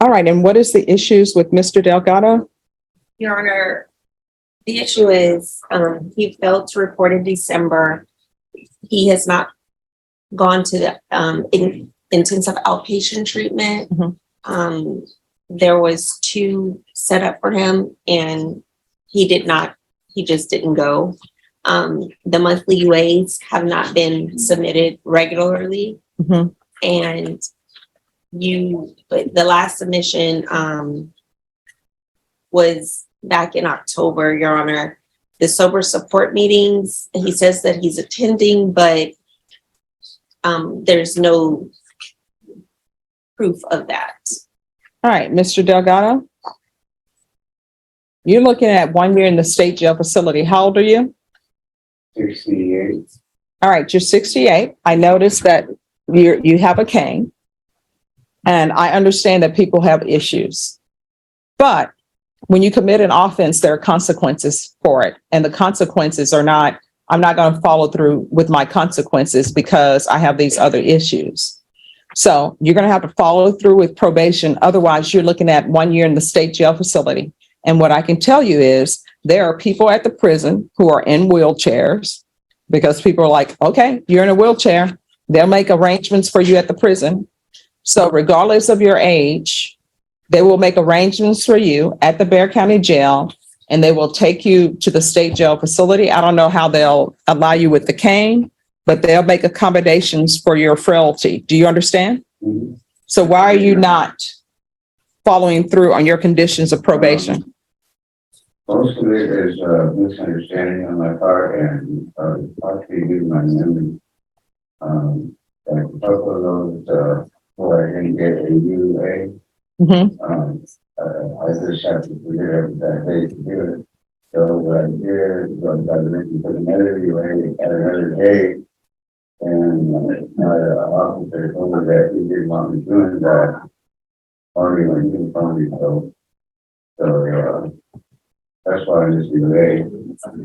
All right, and what is the issues with Mr. Delgado? Your Honor, the issue is, he failed to report in December. He has not gone to the, intensive outpatient treatment. Mhm. There was 2 set up for him and he just didn't go. The monthly UAs have not been submitted regularly. Mhm. And but the last submission, was back in October, Your Honor. The sober support meetings, he says that he's attending, but there's no proof of that. All right, Mr. Delgado. You're looking at 1 year in the state jail facility. How old are you? 68. All right, you're 68. I noticed that you have a cane. And I understand that people have issues. But when you commit an offense, there are consequences for it. And the consequences are not, I'm not going to follow through with my consequences because I have these other issues. So you're going to have to follow through with probation. Otherwise, you're looking at 1 year in the state jail facility. And what I can tell you is there are people at the prison who are in wheelchairs because people are like, okay, you're in a wheelchair. They'll make arrangements for you at the prison. So regardless of your age, they will make arrangements for you at the Bexar County Jail and they will take you to the state jail facility. I don't know how they'll allow you with the cane, but they'll make accommodations for your frailty. Do you understand? Mm-hmm. So why are you not following through on your conditions of probation? Most of it is misunderstanding on my part and partially due to my memory. Like a couple of those where I didn't get a UA, Mhm. I just have to figure out that day to do it. So what I did was I went to put another UA at another day, and my officer told me that he didn't want me doing that. Only when he told me so. So that's why I just delayed.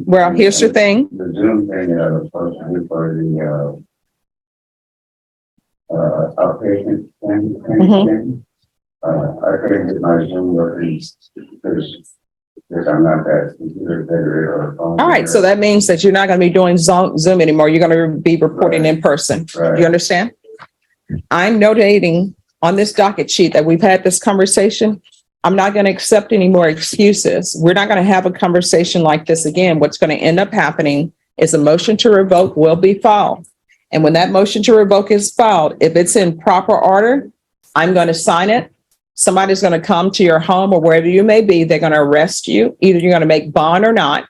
Well, here's your thing. The Zoom thing that I was supposed to do for the outpatient thing. I couldn't get my Zoom working because I'm not that computer literate or phone. All right. So that means that you're not going to be doing Zoom anymore. You're going to be reporting in person. Right. You understand? I'm notating on this docket sheet that we've had this conversation. I'm not going to accept any more excuses. We're not going to have a conversation like this again. What's going to end up happening is a motion to revoke will be filed. And when that motion to revoke is filed, if it's in proper order, I'm going to sign it. Somebody's going to come to your home or wherever you may be. They're going to arrest you. Either you're going to make bond or not.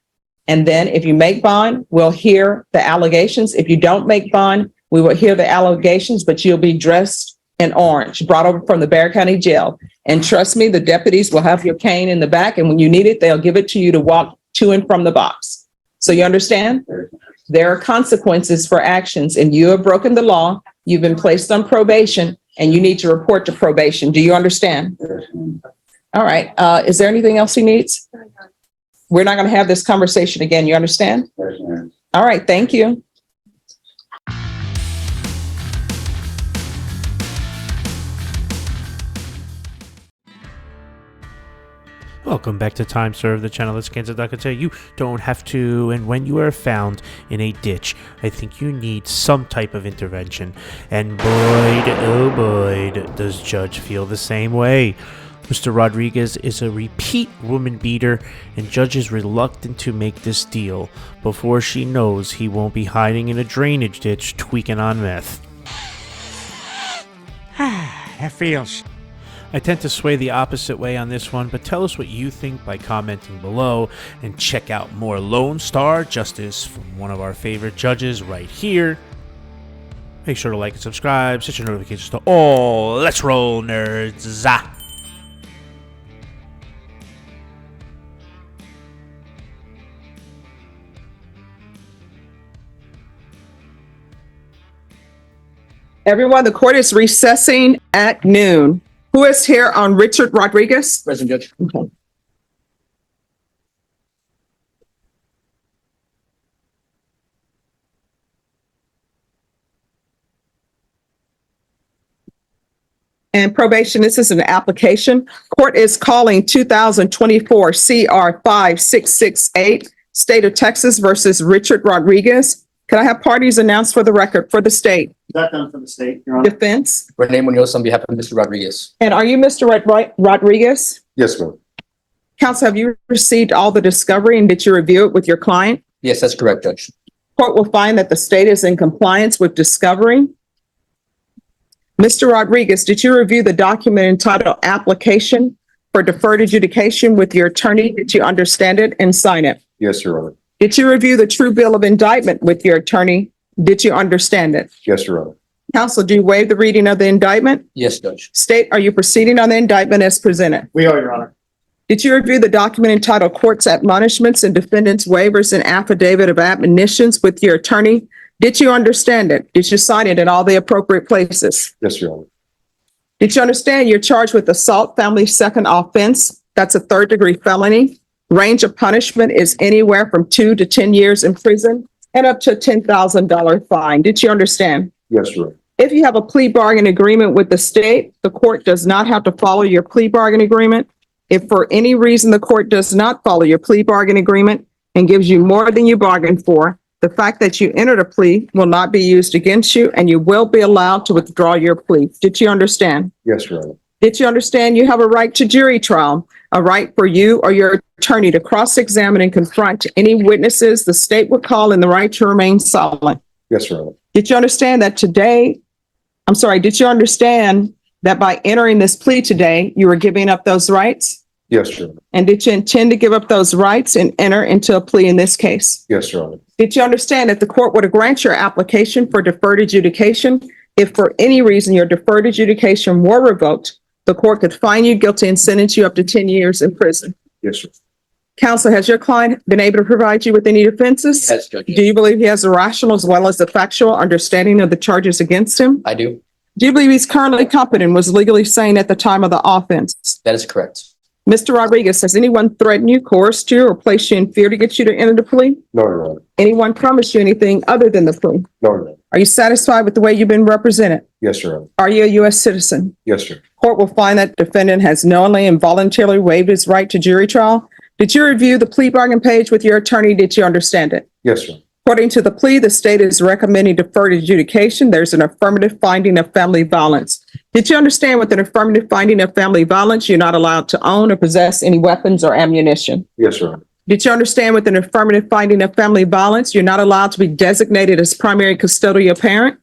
And then if you make bond, we'll hear the allegations. If you don't make bond, we will hear the allegations, but you'll be dressed in orange, brought over from the Bexar County Jail. And trust me, the deputies will have your cane in the back. And when you need it, they'll give it to you to walk to and from the box. So you understand? There are consequences for actions and you have broken the law. You've been placed on probation and you need to report to probation. Do you understand? All right. Is there anything else he needs? We're not going to have this conversation again. You understand? All right. Thank you. Welcome back to Time Served, the channel that's Kansas that can tell you don't have to, and when you are found in a ditch, I think you need some type of intervention. And boy, oh boy, does Judge feel the same way. Mr. Rodriguez is a repeat woman beater, and Judge is reluctant to make this deal before she knows he won't be hiding in a drainage ditch tweaking on meth. That feels. I tend to sway the opposite way on this one, but tell us what you think by commenting below, and check out more Lone Star Justice from one of our favorite judges right here. Make sure to like and subscribe, set your notifications to all. Let's roll, nerds! Everyone, the court is recessing at noon. Who is here on Richard Rodriguez? Present, Judge. Okay. And probation, this is an application. Court is calling 2024 CR 5668, State of Texas versus Richard Rodriguez. Can I have parties announced for the record for the state? That done for the state, Your Honor. Defense. Renee Munoz on behalf of Mr. Rodriguez. And are you Mr. Rodriguez? Yes, ma'am. Counsel, have you received all the discovery and did you review it with your client? Yes, that's correct, Judge. Court will find that the state is in compliance with discovery. Mr. Rodriguez, did you review the document entitled Application for Deferred Adjudication with your attorney? Did you understand it and sign it? Yes, Your Honor. Did you review the true bill of indictment with your attorney? Did you understand it? Yes, Your Honor. Counsel, do you waive the reading of the indictment? Yes, Judge. State, are you proceeding on the indictment as presented? We are, Your Honor. Did you review the document entitled Court's Admonishments and Defendants Waivers and Affidavit of Admonitions with your attorney? Did you understand it? Did you sign it in all the appropriate places? Yes, Your Honor. Did you understand you're charged with assault family second offense? That's a third-degree felony. Range of punishment is anywhere from 2 to 10 years in prison and up to a $10,000 fine. Did you understand? Yes, Your Honor. If you have a plea bargain agreement with the state, the court does not have to follow your plea bargain agreement. If for any reason the court does not follow your plea bargain agreement and gives you more than you bargained for, the fact that you entered a plea will not be used against you and you will be allowed to withdraw your plea. Did you understand? Yes, Your Honor. Did you understand you have a right to jury trial, a right for you or your attorney to cross-examine and confront any witnesses the state would call and the right to remain silent? Yes, Your Honor. Did you understand that did you understand that by entering this plea today, you were giving up those rights? Yes, Your Honor. And did you intend to give up those rights and enter into a plea in this case? Yes, Your Honor. Did you understand that the court would grant your application for deferred adjudication if for any reason your deferred adjudication were revoked? The court could find you guilty and sentence you up to 10 years in prison. Yes, sir. Counsel, has your client been able to provide you with any defenses? Yes, Judge. Do you believe he has a rational as well as the factual understanding of the charges against him? I do. Do you believe he's currently competent and was legally sane at the time of the offense? That is correct. Mr. Rodriguez, has anyone threatened you, coerced you, or placed you in fear to get you to enter the plea? No, Your Honor. Anyone promised you anything other than the plea? No, Your Honor. Are you satisfied with the way you've been represented? Yes, Your Honor. Are you a U.S. citizen? Yes, sir. Court will find that defendant has knowingly and voluntarily waived his right to jury trial. Did you review the plea bargain page with your attorney? Did you understand it? Yes, sir. According to the plea, the state is recommending deferred adjudication. There's an affirmative finding of family violence. Did you understand with an affirmative finding of family violence, you're not allowed to own or possess any weapons or ammunition? Yes, Your Honor. Did you understand with an affirmative finding of family violence, you're not allowed to be designated as primary custodial parent?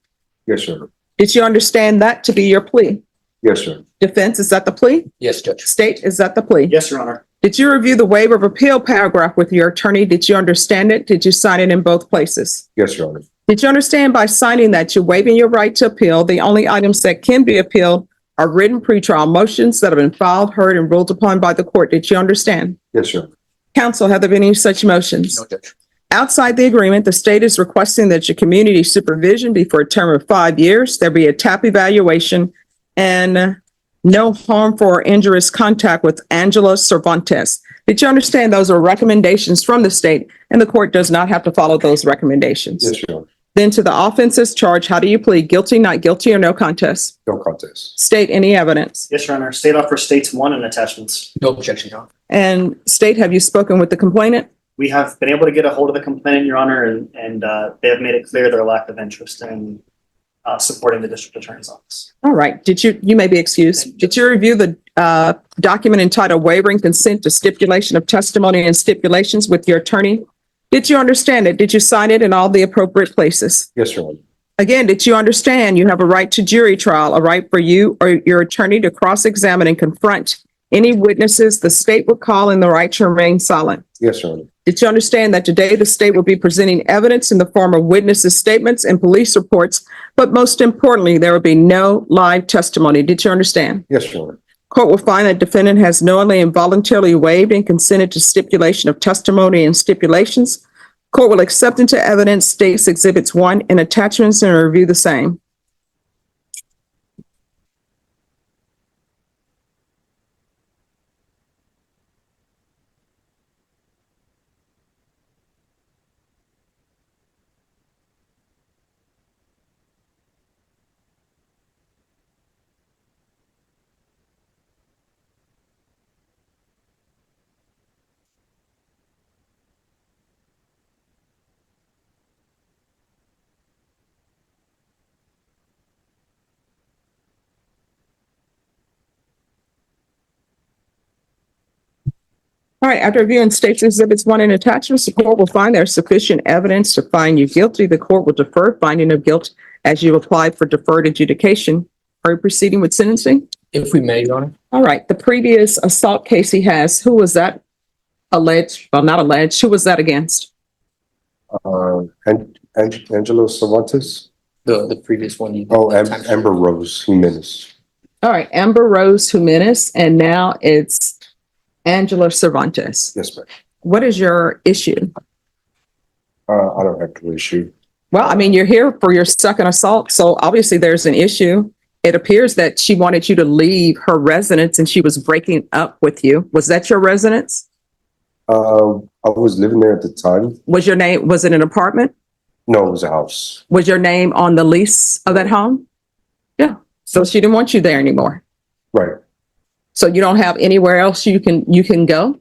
Yes, sir. Did you understand that to be your plea? Yes, sir. Defense, is that the plea? Yes, Judge. State, is that the plea? Yes, Your Honor. Did you review the waiver of appeal paragraph with your attorney? Did you understand it? Did you sign it in both places? Yes, Your Honor. Did you understand by signing that you're waiving your right to appeal? The only items that can be appealed are written pretrial motions that have been filed, heard, and ruled upon by the court. Did you understand? Yes, sir. Counsel, have there been any such motions? No, Judge. Outside the agreement, the state is requesting that your community supervision be for a term of 5 years. There be a TAP evaluation and no harmful or injurious contact with Angela Cervantes. Did you understand those are recommendations from the state and the court does not have to follow those recommendations? Yes, Your Honor. Then to the offenses charged, how do you plead? Guilty, not guilty, or no contest? No contest. State any evidence. Yes, Your Honor. State offer states one and attachments. No objection, Your Honor. And state, have you spoken with the complainant? We have been able to get a hold of the complainant, Your Honor, and they have made it clear their lack of interest in supporting the district attorney's office. All right. You may be excused. Did you review the document entitled Waiving Consent to Stipulation of Testimony and Stipulations with your attorney? Did you understand it? Did you sign it in all the appropriate places? Yes, Your Honor. Again, did you understand you have a right to jury trial, a right for you or your attorney to cross-examine and confront any witnesses the state would call and the right to remain silent? Yes, Your Honor. Did you understand that today the state will be presenting evidence in the form of witnesses' statements and police reports, but most importantly, there will be no live testimony? Did you understand? Yes, Your Honor. Court will find that defendant has knowingly and voluntarily waived and consented to stipulation of testimony and stipulations. Court will accept into evidence states exhibits 1 and attachments and review the same. All right, after reviewing State's Exhibits 1 and attachments, the court will find there is sufficient evidence to find you guilty. The court will defer finding of guilt as you apply for deferred adjudication. Are you proceeding with sentencing? If we may, Your Honor. All right, the previous assault case he has, who was that alleged? Well, not alleged. Who was that against? Angelo Cervantes? The previous one. you- Oh, Amber Rose Jimenez. All right, Amber Rose Jimenez, and now it's Angela Cervantes. Yes, ma'am. What is your issue? I don't have to issue. Well, I mean, you're here for your second assault, so obviously there's an issue. It appears that she wanted you to leave her residence and she was breaking up with you. Was that your residence? I was living there at the time. Was it an apartment? No, it was a house. Was your name on the lease of that home? Yeah, so she didn't want you there anymore. Right. So you don't have anywhere else you can go?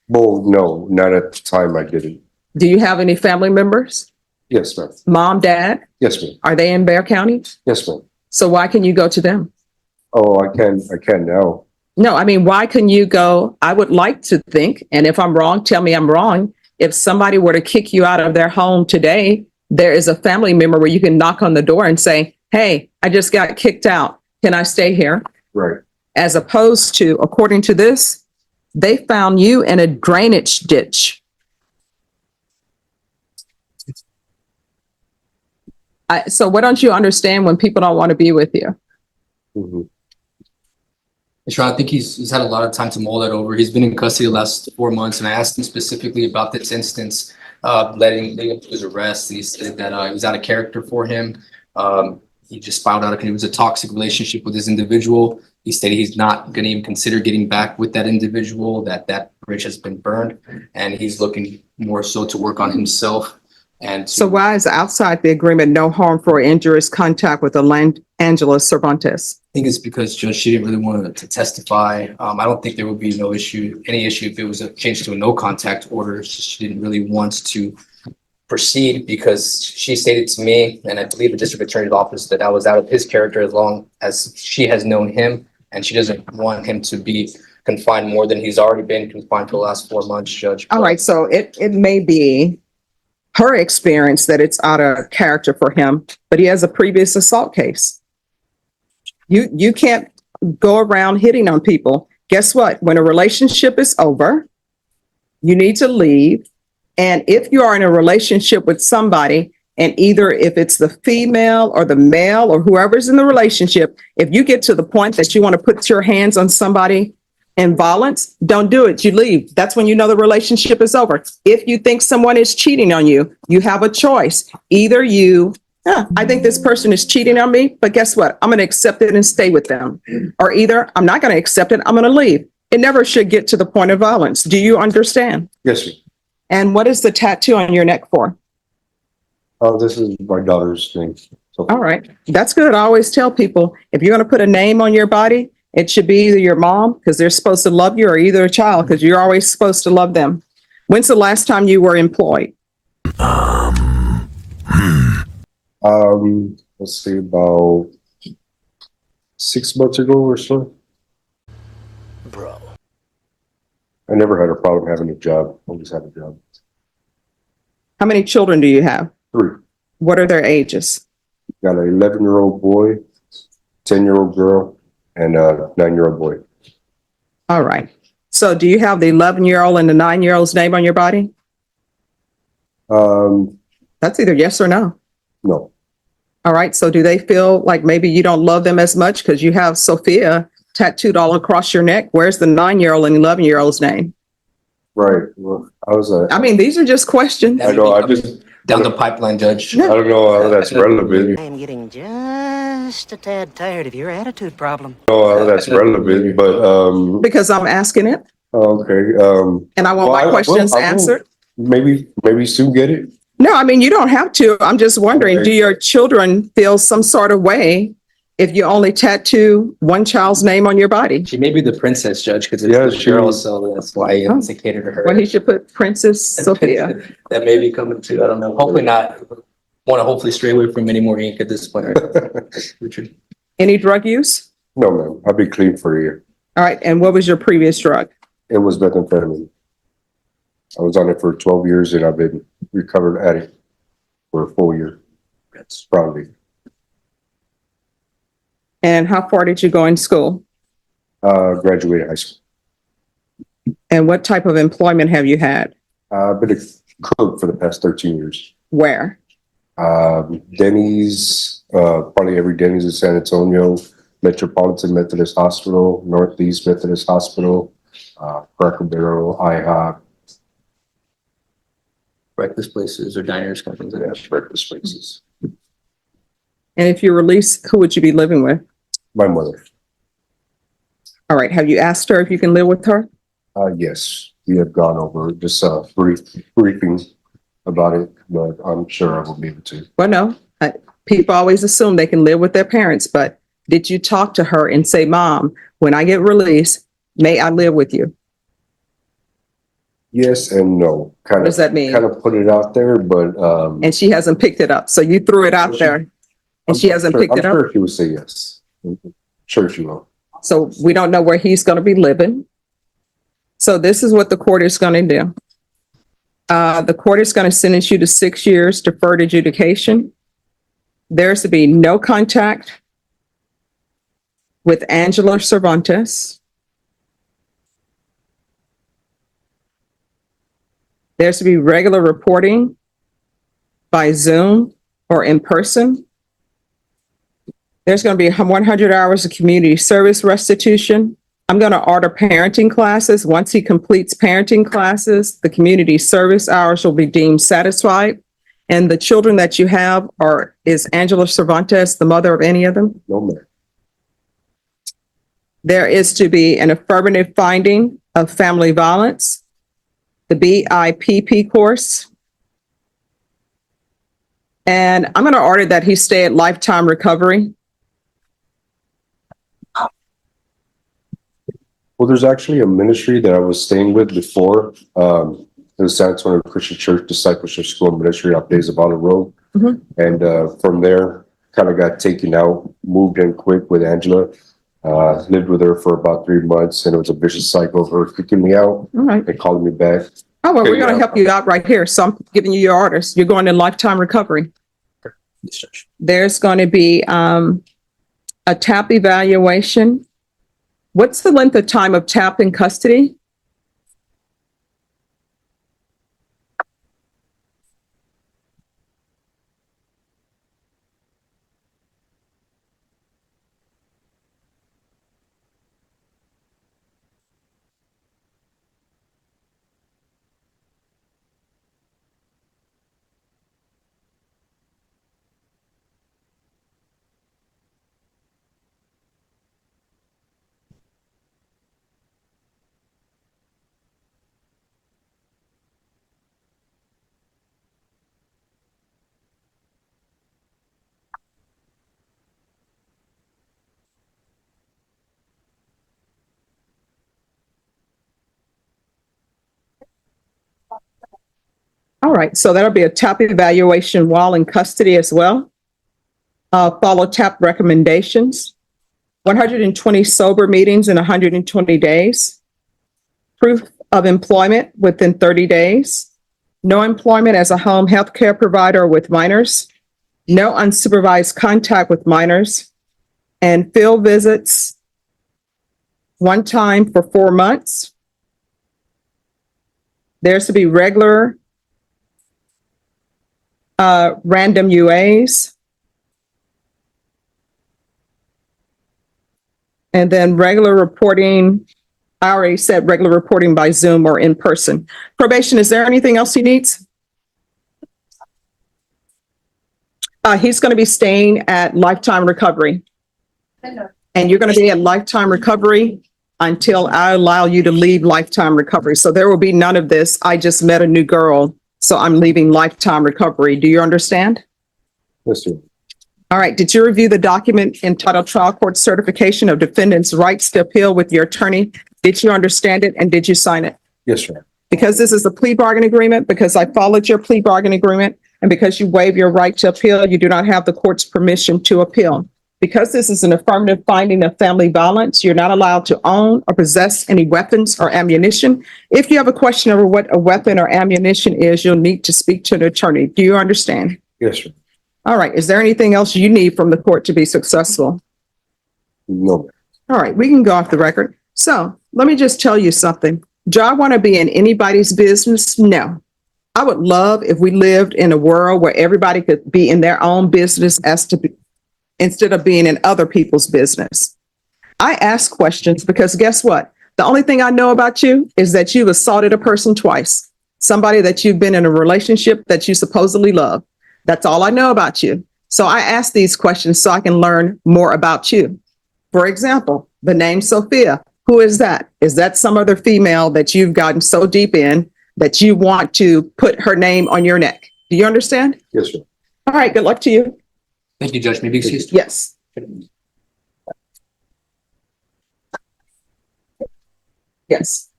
Well, no, not at the time I didn't. Do you have any family members? Yes, ma'am. Mom, dad? Yes, ma'am. Are they in Bear County? Yes, ma'am. So why can you go to them? Oh, I can now. No, I mean, why can you go? I would like to think, and if I'm wrong, tell me I'm wrong. If somebody were to kick you out of their home today, there is a family member where you can knock on the door and say, hey, I just got kicked out. Can I stay here? Right. As opposed to, according to this, they found you in a drainage ditch. So what don't you understand when people don't want to be with you? Mhm. Your Honor, I think he's had a lot of time to mull that over. He's been in custody the last 4 months, and I asked him specifically about this instance, leading up to his arrest. And he said that it was out of character for him. He just found out it was a toxic relationship with this individual. He stated he's not going to even consider getting back with that individual, that bridge has been burned, and he's looking more so to work on himself. And So why is outside the agreement no harm for injurious contact with Angela Cervantes? I think it's because Judge, she didn't really want to testify. I don't think there would be any issue if it was a change to a no contact order. She didn't really want to proceed because she stated to me, and I believe the district attorney's office, that I was out of his character as long as she has known him, and she doesn't want him to be confined more than he's already been confined for the last 4 months, Judge. All right, so it may be her experience that it's out of character for him, but he has a previous assault case. You can't go around hitting on people. Guess what? When a relationship is over, you need to leave. And if you are in a relationship with somebody, and either if it's the female or the male or whoever's in the relationship, if you get to the point that you want to put your hands on somebody in violence, don't do it. You leave. That's when you know the relationship is over. If you think someone is cheating on you, you have a choice. Either I think this person is cheating on me, but guess what? I'm going to accept it and stay with them. Or either I'm not going to accept it. I'm going to leave. It never should get to the point of violence. Do you understand? Yes, sir. And what is the tattoo on your neck for? Oh, this is my daughter's thing. So, All right. That's good. I always tell people, if you're going to put a name on your body, it should be either your mom, because they're supposed to love you, or either a child, because you're always supposed to love them. When's the last time you were employed? let's see, about 6 months ago or so. Bro. I never had a problem having a job. Always had a job. How many children do you have? 3. What are their ages? Got an 11-year-old boy, 10-year-old girl, and a 9-year-old boy. All right. So do you have the 11-year-old and the 9-year-old's name on your body? That's either yes or no. No. All right. So do they feel like maybe you don't love them as much because you have Sophia tattooed all across your neck? Where's the 9-year-old and 11-year-old's name? Right. Well, I mean, these are just questions. I know, I just, Down the pipeline, Judge. I don't know how that's relevant. I am getting just a tad tired of your attitude problem. I don't know how that's relevant, but, Because I'm asking it okay, and I want my questions I will answered. maybe soon get it. No, I mean, you don't have to. I'm just wondering, do your children feel some sort of way if you only tattoo one child's name on your body? She may be the princess, Judge, because Yeah, it's a she- girl, so that's why I indicated to her. Well, he should put Princess Sophia. That may be coming too. I don't know. Hopefully not. Want to hopefully stray away from any more ink at this point. Richard. Any drug use? No, ma'am, I've been clean for a year. All right. And what was your previous drug? It was methamphetamine. I was on it for 12 years and I've been recovered addict for a full year. That's probably, And how far did you go in school? graduated high school. And what type of employment have you had? I've been a cook for the past 13 years. Where? Denny's, probably every Denny's in San Antonio, Metropolitan Methodist Hospital, Northeast Methodist Hospital, Cracker Barrel, IHOP, Breakfast places or diners, kind of things like and that. breakfast places. And if you're released, who would you be living with? My mother, All right. Have you asked her if you can live with her? yes, we have gone over just a briefing about it, but I'm sure I will be able to. Well, no. People always assume they can live with their parents, but did you talk to her and say, Mom, when I get released, may I live with you? Yes and no, What kind does of, that mean? kind of put it out there, but, And she hasn't picked it up. So you threw it out there and she hasn't picked it I'm up. sure she would say yes. Sure she will. So we don't know where he's going to be living. So this is what the court is going to do. The court is going to sentence you to 6 years deferred adjudication. There's to be no contact with Angela Cervantes. There's to be regular reporting by Zoom or in person. There's going to be 100 hours of community service restitution. I'm going to order parenting classes. Once he completes parenting classes, the community service hours will be deemed satisfied. And the children that you have is Angela Cervantes the mother of any of them? No matter. There is to be an affirmative finding of family violence, the BIPP course. And I'm going to order that he stay at Lifetime Recovery. Well, there's actually a ministry that I was staying with before. It was San Antonio Christian Church Discipleship School and Ministry off Days of Honor Road. Mhm. And from there, kind of got taken out, moved in quick with Angela. Lived with her for about 3 months and it was a vicious cycle of her kicking me out All right. and calling me back. Oh, well, we're going to help you out right here. So I'm giving you your orders. You're going to Lifetime Recovery. There's going to be a TAP evaluation. What's the length of time of TAP in custody? All right, so that'll be a TAP evaluation while in custody as well. Follow TAP recommendations, 120 sober meetings in 120 days, proof of employment within 30 days, no employment as a home health care provider with minors, no unsupervised contact with minors, and field visits one time for 4 months. There's to be regular random UAs. And then regular reporting, I already said regular reporting by Zoom or in person. Probation, is there anything else he needs? He's going to be staying at Lifetime Recovery. And you're going to be at Lifetime Recovery until I allow you to leave Lifetime Recovery. So there will be none of this. I just met a new girl, so I'm leaving Lifetime Recovery. Do you understand? Yes, sir. All right. Did you review the document entitled Trial Court Certification of Defendant's Rights to Appeal with your attorney? Did you understand it and did you sign it? Yes, sir. Because this is a plea bargain agreement, because I followed your plea bargain agreement, and because you waive your right to appeal, you do not have the court's permission to appeal. Because this is an affirmative finding of family violence, you're not allowed to own or possess any weapons or ammunition. If you have a question over what a weapon or ammunition is, you'll need to speak to an attorney. Do you understand? Yes, sir. All right. Is there anything else you need from the court to be successful? No. All right, we can go off the record. So let me just tell you something. Do I want to be in anybody's business? No. I would love if we lived in a world where everybody could be in their own business instead of being in other people's business. I ask questions because guess what? The only thing I know about you is that you've assaulted a person twice, somebody that you've been in a relationship that you supposedly love. That's all I know about you. So I ask these questions so I can learn more about you. For example, the name Sophia, who is that? Is that some other female that you've gotten so deep in that you want to put her name on your neck? Do you understand? Yes, sir. All right, good luck to you. Thank you, Judge. Maybe excused. Yes. Yes.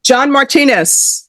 John Martinez.